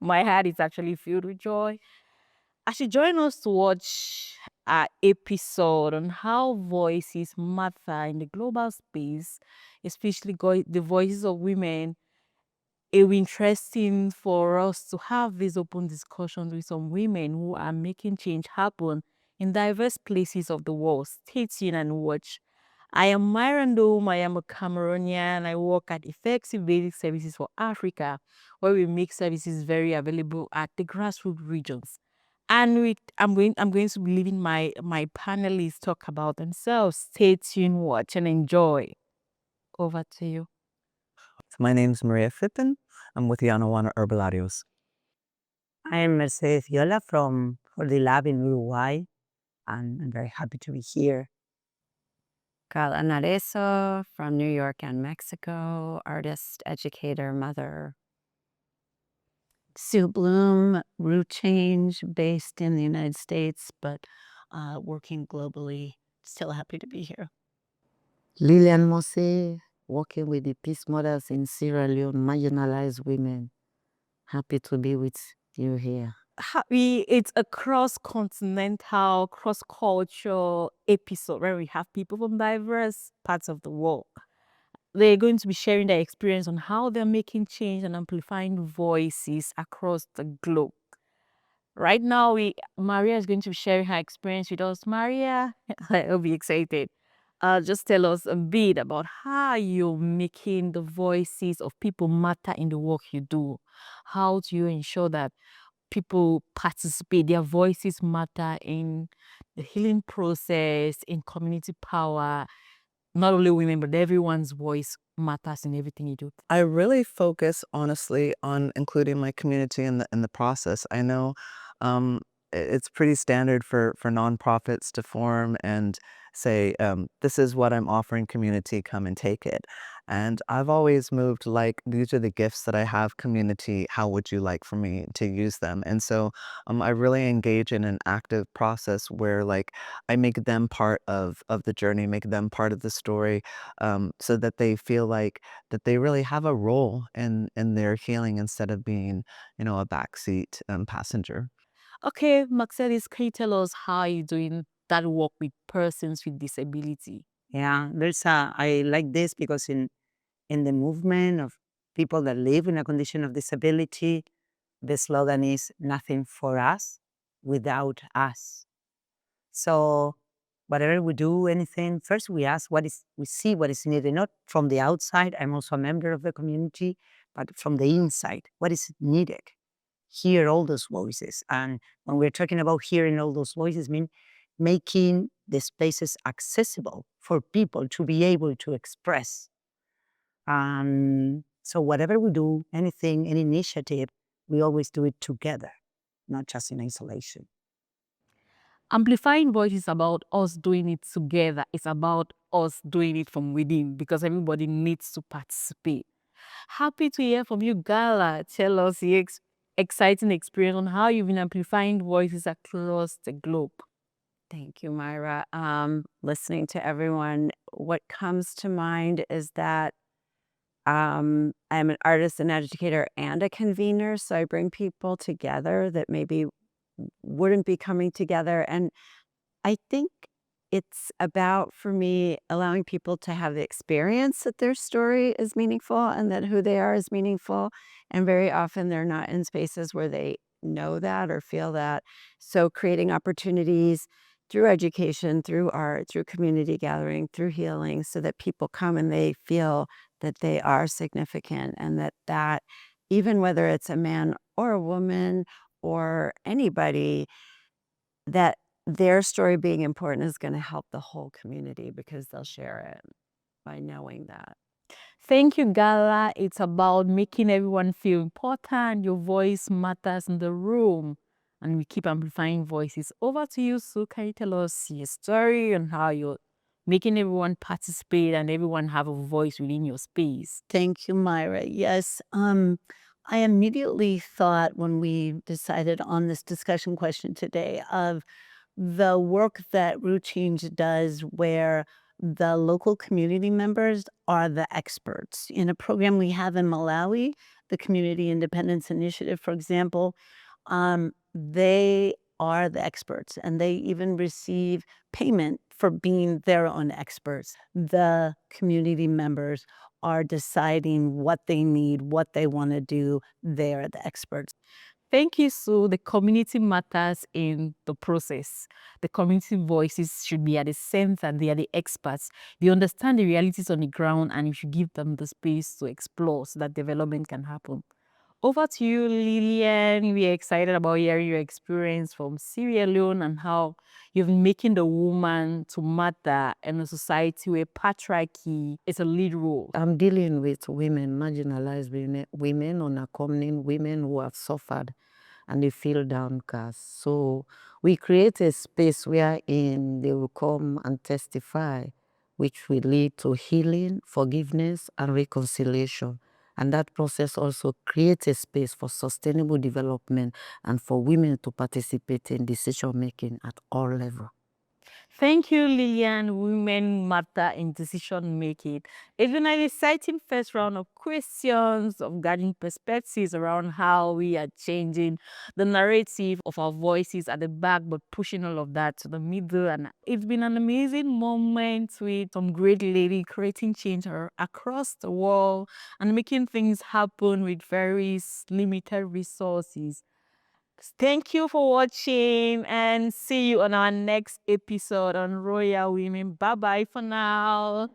My heart is actually filled with joy. As you join us to watch our episode on how voices matter in the global space, especially the voices of women, it will be interesting for us to have these open discussions with some women who are making change happen in diverse places of the world. Stay tuned and watch. I am Myron Dome. I am a Cameroonian. I work at Effective Basic Services for Africa, where we make services very available at the grassroots regions. And I'm going to be leaving my panelists talk about themselves. Stay tuned, watch, and enjoy. Over to you. My name's Maria Fippen. I'm with Yanawana Herbalarios. I am Mercedes Viola from For the Lab in Uruguay, and I'm very happy to be here. Carla Narezo from New York and Mexico, artist, educator, mother. Sue Bloom, Root Change, based in the United States, but working globally. Still happy to be here. Lilian Mose, working with the Peace Mothers in Sierra Leone, marginalized women. Happy to be with you here. It's a cross-continental, cross-cultural episode where we have people from diverse parts of the world. They're going to be sharing their experience on how they're making change and amplifying voices across the globe. Right now, Maria is going to be sharing her experience with us. Maria, I'll be excited. Just tell us a bit about how you're making the voices of people matter in the work you do. How do you ensure that people participate, their voices matter in the healing process, in community power? Not only women, but everyone's voice matters in everything you do. I really focus honestly on including my community in the process. I know it's pretty standard for nonprofits to form and say, this is what I'm offering community, come and take it. And I've always moved like, these are the gifts that I have community, how would you like for me to use them? And so I really engage in an active process where like I make them part of the journey, make them part of the story, so that they feel like that they really have a role in their healing instead of being, a backseat passenger. Okay, Mercedes, can you tell us how you're doing that work with persons with disability? Yeah, I like this because in the movement of people that live in a condition of disability, the slogan is nothing for us without us. So whatever we do, anything, first we see what is needed, not from the outside. I'm also a member of the community, but from the inside, what is needed? Hear all those voices. And when we're talking about hearing all those voices, mean making the spaces accessible for people to be able to express. So whatever we do, anything, any initiative, we always do it together, not just in isolation. Amplifying voice is about us doing it together. It's about us doing it from within because everybody needs to participate. Happy to hear from you, Gala. Tell us your exciting experience on how you've been amplifying voices across the globe. Thank you, Myra. Listening to everyone, what comes to mind is that I'm an artist, an educator, and a convener. So I bring people together that maybe wouldn't be coming together. And I think it's about, for me, allowing people to have the experience that their story is meaningful and that who they are is meaningful. And very often they're not in spaces where they know that or feel that. So creating opportunities through education, through art, through community gathering, through healing, so that people come and they feel that they are significant and that even whether it's a man or a woman or anybody, that their story being important is going to help the whole community because they'll share it by knowing that. Thank you, Gala. It's about making everyone feel important. Your voice matters in the room. And we keep amplifying voices. Over to you, Sue. Can you tell us your story and how you're making everyone participate and everyone have a voice within your space? Thank you, Myra. Yes, I immediately thought when we decided on this discussion question today of the work that Root Change does, where the local community members are the experts. In a program we have in Malawi, the Community Independence Initiative, for example, they are the experts, and they even receive payment for being their own experts. The community members are deciding what they need, what they want to do. They are the experts. Thank you, Sue. The community matters in the process. The community voices should be at the center. They are the experts. They understand the realities on the ground, and you should give them the space to explore so that development can happen. Over to you, Lillian. We are excited about hearing your experience from Sierra Leone and how you've been making the woman to matter in a society where patriarchy is a lead role. I'm dealing with women, marginalized women, unaccompanied women who have suffered and they feel downcast. So we create a space wherein they will come and testify, which will lead to healing, forgiveness, and reconciliation. And that process also creates a space for sustainable development and for women to participate in decision making at all levels. Thank you, Lillian. Women matter in decision making. It's been an exciting first round of questions, of gathering perspectives around how we are changing the narrative of our voices at the back, but pushing all of that to the middle. And it's been an amazing moment with some great lady creating change across the world and making things happen with very limited resources. Thank you for watching and see you on our next episode on Royal Women. Bye bye for now.